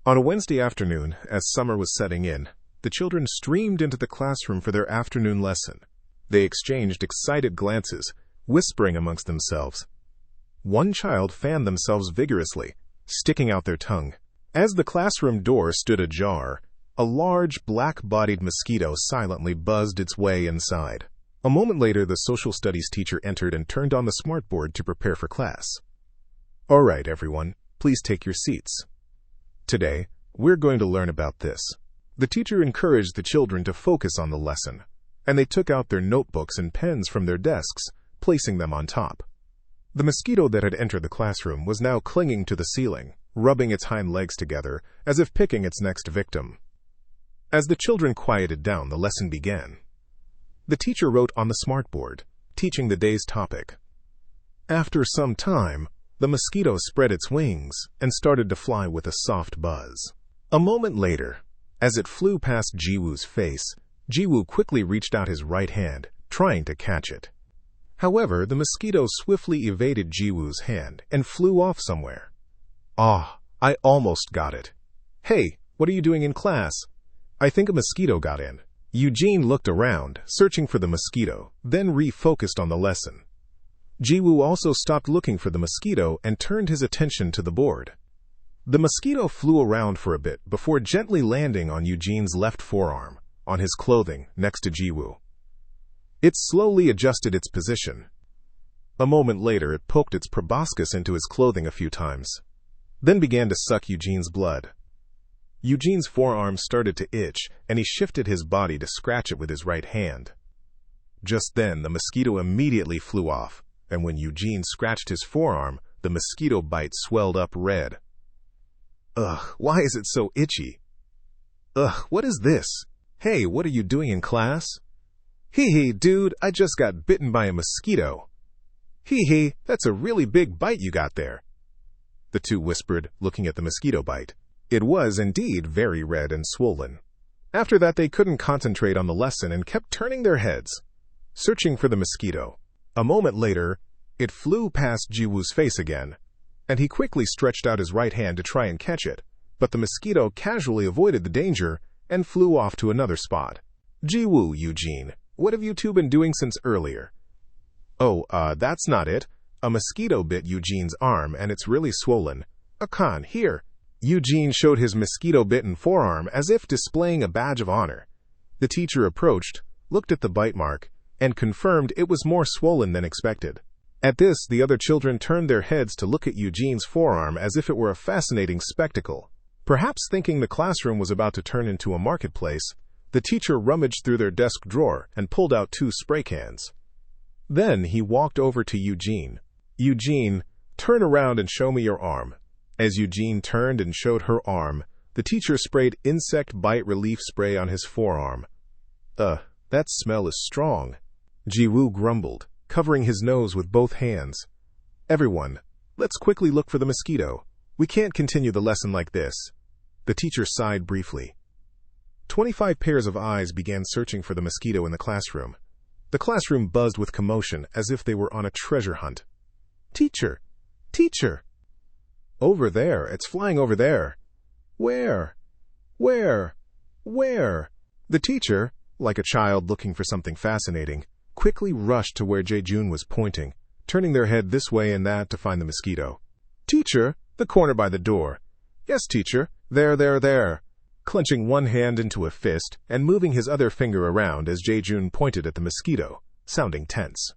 On a Wednesday afternoon, as summer was setting in, the children streamed into the classroom for their afternoon lesson. They exchanged excited glances, whispering amongst themselves. One child fanned themselves vigorously, sticking out their tongue. As the classroom door stood ajar, a large, black-bodied mosquito silently buzzed its way inside. A moment later, the social studies teacher entered and turned on the smartboard to prepare for class. "All right, everyone, please take your seats. Today, we're going to learn about this." The teacher encouraged the children to focus on the lesson, and they took out their notebooks and pens from their desks, placing them on top. The mosquito that had entered the classroom was now clinging to the ceiling, rubbing its hind legs together as if picking its next victim. As the children quieted down, the lesson began. The teacher wrote on the smartboard, teaching the day's topic. After some time, the mosquito spread its wings and started to fly with a soft buzz. A moment later, as it flew past Jiwoo's face, Jiwoo quickly reached out his right hand, trying to catch it. However, the mosquito swiftly evaded Jiwoo's hand and flew off somewhere. "Ah, I almost got it. Hey, what are you doing in class? I think a mosquito got in." Eugene looked around, searching for the mosquito, then refocused on the lesson. Jiwoo also stopped looking for the mosquito and turned his attention to the board. The mosquito flew around for a bit before gently landing on Eugene's left forearm, on his clothing, next to Jiwoo. It slowly adjusted its position. A moment later, it poked its proboscis into his clothing a few times, then began to suck Eugene's blood. Eugene's forearm started to itch, and he shifted his body to scratch it with his right hand. Just then, the mosquito immediately flew off, and when Eugene scratched his forearm, the mosquito bite swelled up red. "Ugh, why is it so itchy? Ugh, what is this? Hey, what are you doing in class?" "Hee, dude, I just got bitten by a mosquito." "Hee, that's a really big bite you got there," the two whispered, looking at the mosquito bite. It was indeed very red and swollen. After that, they couldn't concentrate on the lesson and kept turning their heads, searching for the mosquito. A moment later, it flew past Jiwoo's face again, and he quickly stretched out his right hand to try and catch it, but the mosquito casually avoided the danger and flew off to another spot. "Jiwoo, Eugene, what have you two been doing since earlier?" "Oh, that's not it. A mosquito bit Eugene's arm and it's really swollen. Akan, here." Eugene showed his mosquito-bitten forearm as if displaying a badge of honor. The teacher approached, looked at the bite mark, and confirmed it was more swollen than expected. At this, the other children turned their heads to look at Eugene's forearm as if it were a fascinating spectacle. Perhaps thinking the classroom was about to turn into a marketplace, the teacher rummaged through their desk drawer and pulled out 2 spray cans. Then he walked over to Eugene. "Eugene, turn around and show me your arm." As Eugene turned and showed her arm, the teacher sprayed insect bite relief spray on his forearm. That smell is strong," Jiwoo grumbled, covering his nose with both hands. "Everyone, let's quickly look for the mosquito. We can't continue the lesson like this." The teacher sighed briefly. 25 pairs of eyes began searching for the mosquito in the classroom. The classroom buzzed with commotion as if they were on a treasure hunt. "Teacher! Teacher! Over there, it's flying over there." "Where? Where? Where?" The teacher, like a child looking for something fascinating, quickly rushed to where Jae-jun was pointing, turning their head this way and that to find the mosquito. "Teacher, the corner by the door." "Yes, teacher, there." Clenching one hand into a fist and moving his other finger around as Jae-jun pointed at the mosquito, sounding tense.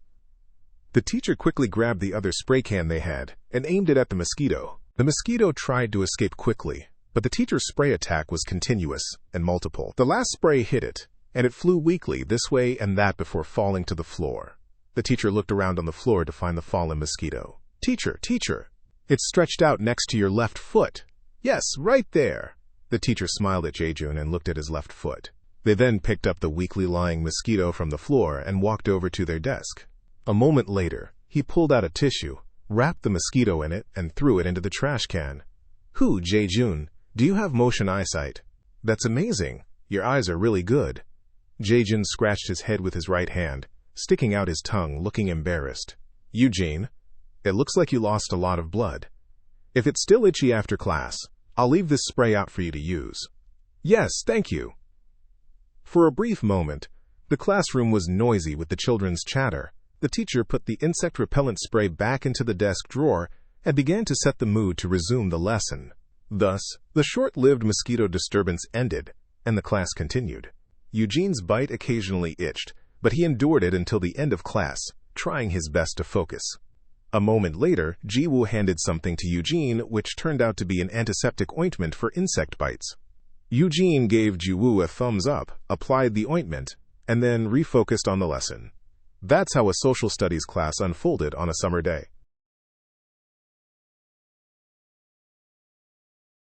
The teacher quickly grabbed the other spray can they had and aimed it at the mosquito. The mosquito tried to escape quickly, but the teacher's spray attack was continuous and multiple. The last spray hit it, and it flew weakly this way and that before falling to the floor. The teacher looked around on the floor to find the fallen mosquito. "Teacher! It's stretched out next to your left foot." "Yes, right there." The teacher smiled at Jae-jun and looked at his left foot. They then picked up the weakly lying mosquito from the floor and walked over to their desk. A moment later, he pulled out a tissue, wrapped the mosquito in it, and threw it into the trash can. Jae-jun, do you have motion eyesight?" "That's amazing. Your eyes are really good." Jae-jun scratched his head with his right hand, sticking out his tongue, looking embarrassed. "Eugene, it looks like you lost a lot of blood. If it's still itchy after class, I'll leave this spray out for you to use. Yes, thank you. For a brief moment, the classroom was noisy with the children's chatter. The teacher put the insect repellent spray back into the desk drawer and began to set the mood to resume the lesson. Thus, the short-lived mosquito disturbance ended, and the class continued. Eugene's bite occasionally itched, but he endured it until the end of class, trying his best to focus. A moment later, Jiwoo handed something to Eugene, which turned out to be an antiseptic ointment for insect bites. Eugene gave Jiwoo a thumbs up, applied the ointment, and then refocused on the lesson. That's how a social studies class unfolded on a summer day.